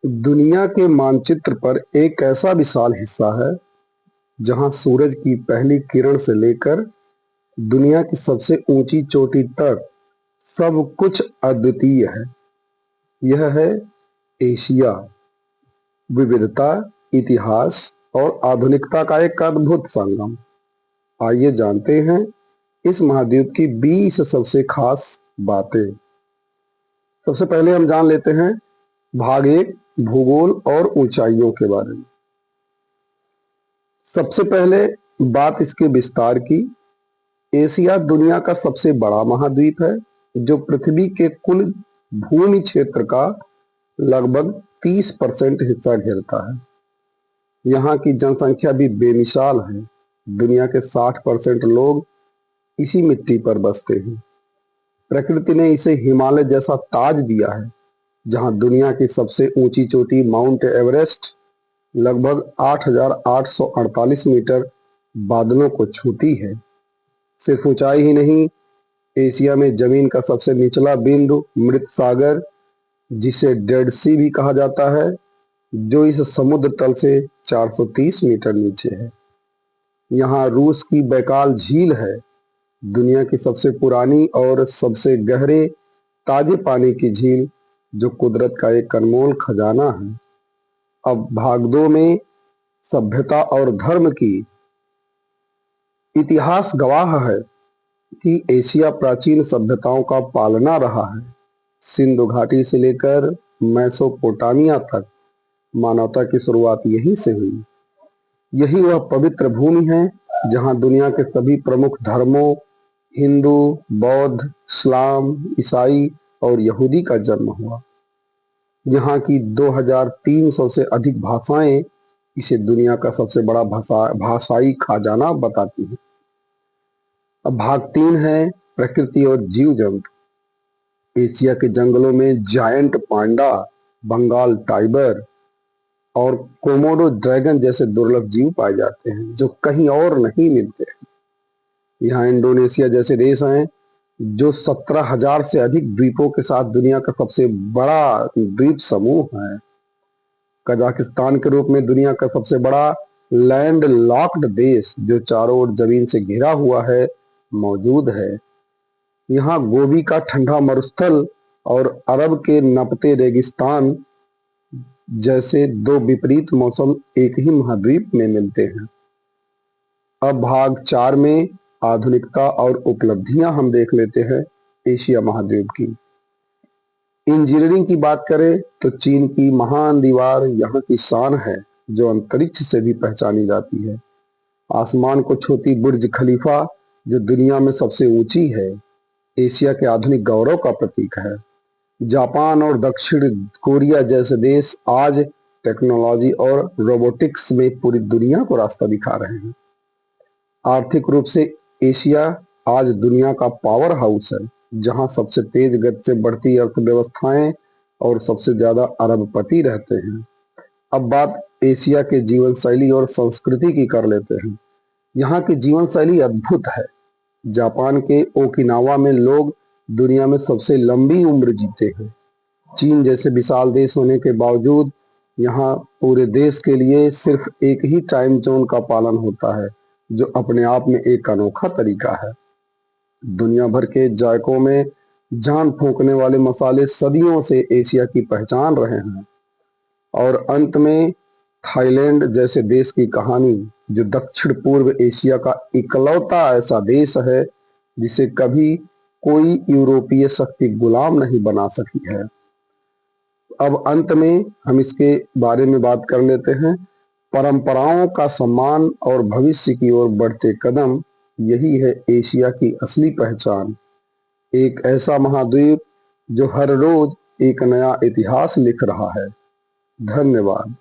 दुनिया के मानचित्र पर एक ऐसा विशाल हिस्सा है जहां सूरज की पहली किरण से लेकर दुनिया की सबसे ऊंची चोटी तक सब कुछ अद्वितीय है। यह है एशिया। विविधता, इतिहास और आधुनिकता का एक अद्भुत संगम। आइए जानते हैं इस महाद्वीप की 20 सबसे खास बातें। सबसे पहले हम जान लेते हैं भाग एक, भूगोल और ऊंचाइयों के बारे में। सबसे पहले बात इसके विस्तार की। एशिया दुनिया का सबसे बड़ा महाद्वीप है जो पृथ्वी के कुल भूमि क्षेत्र का लगभग 30% हिस्सा घेरता है। यहाँ की जनसंख्या भी बेमिसाल है। दुनिया के 60% लोग इसी मिट्टी पर बसते हैं। प्रकृति ने इसे हिमालय जैसा ताज दिया है, जहाँ दुनिया की सबसे ऊंची चोटी माउंट एवरेस्ट लगभग 8,848 मीटर बादलों को छूती है। सिर्फ ऊंचाई ही नहीं, एशिया में जमीन का सबसे निचला बिंदु मृत सागर, जिसे डेड सी भी कहा जाता है, जो इस समुद्र तल से 430 मीटर नीचे है। यहाँ रूस की बैकाल झील है, दुनिया की सबसे पुरानी और सबसे गहरे ताजे पानी की झील, जो कुदरत का एक अनमोल खजाना है। अब भाग दो में सभ्यता और धर्म की। इतिहास गवाह है कि एशिया प्राचीन सभ्यताओं का पालना रहा है। सिंधु घाटी से लेकर मेसोपोटामिया तक मानवता की शुरुआत यहीं से हुई। यही वह पवित्र भूमि है जहां दुनिया के सभी प्रमुख धर्मों, हिंदू, बौद्ध, इस्लाम, ईसाई और यहूदी का जन्म हुआ। यहाँ की 2300 से अधिक भाषाएं इसे दुनिया का सबसे बड़ा भाषाई खजाना बताती हैं। अब भाग 3 है प्रकृति और जीव जंतु। एशिया के जंगलों में जायंट पांडा, बंगाल टाइगर और कोमोडो ड्रैगन जैसे दुर्लभ जीव पाए जाते हैं, जो कहीं और नहीं मिलते हैं। यहाँ इंडोनेशिया जैसे देश हैं जो 17,000 से अधिक द्वीपों के साथ दुनिया का सबसे बड़ा द्वीप समूह है। कजाकिस्तान के रूप में दुनिया का सबसे बड़ा लैंड लॉक्ड देश, जो चारों ओर जमीन से घिरा हुआ है, मौजूद है। यहाँ गोबी का ठंडा मरुस्थल और अरब के नपते रेगिस्तान जैसे दो विपरीत मौसम एक ही महाद्वीप में मिलते हैं। अब भाग 4 में आधुनिकता और उपलब्धियां हम देख लेते हैं एशिया महाद्वीप की। इंजीनियरिंग की बात करें तो चीन की महान दीवार यहाँ की शान है, जो अंतरिक्ष से भी पहचानी जाती है। आसमान को छूती बुर्ज खलीफा, जो दुनिया में सबसे ऊंची है, एशिया के आधुनिक गौरव का प्रतीक है। जापान और दक्षिण कोरिया जैसे देश आज टेक्नोलॉजी और रोबोटिक्स में पूरी दुनिया को रास्ता दिखा रहे हैं। आर्थिक रूप से एशिया आज दुनिया का पावर हाउस है, जहां सबसे तेज गति से बढ़ती अर्थव्यवस्थाएं और सबसे ज्यादा अरबपति रहते हैं। अब बात एशिया के जीवन शैली और संस्कृति की कर लेते हैं। यहाँ की जीवन शैली अद्भुत है। जापान के ओकिनावा में लोग दुनिया में सबसे लंबी उम्र जीते हैं। चीन जैसे विशाल देश होने के बावजूद यहाँ पूरे देश के लिए सिर्फ एक ही टाइम जोन का पालन होता है, जो अपने आप में एक अनोखा तरीका है। दुनिया भर के जायकों में जान फूंकने वाले मसाले सदियों से एशिया की पहचान रहे हैं। और अंत में थाईलैंड जैसे देश की कहानी, जो दक्षिण पूर्व एशिया का इकलौता ऐसा देश है जिसे कभी कोई यूरोपीय शक्ति गुलाम नहीं बना सकी है। अब अंत में हम इसके बारे में बात कर लेते हैं। परंपराओं का सम्मान और भविष्य की ओर बढ़ते कदम, यही है एशिया की असली पहचान। एक ऐसा महाद्वीप जो हर रोज एक नया इतिहास लिख रहा है। धन्यवाद।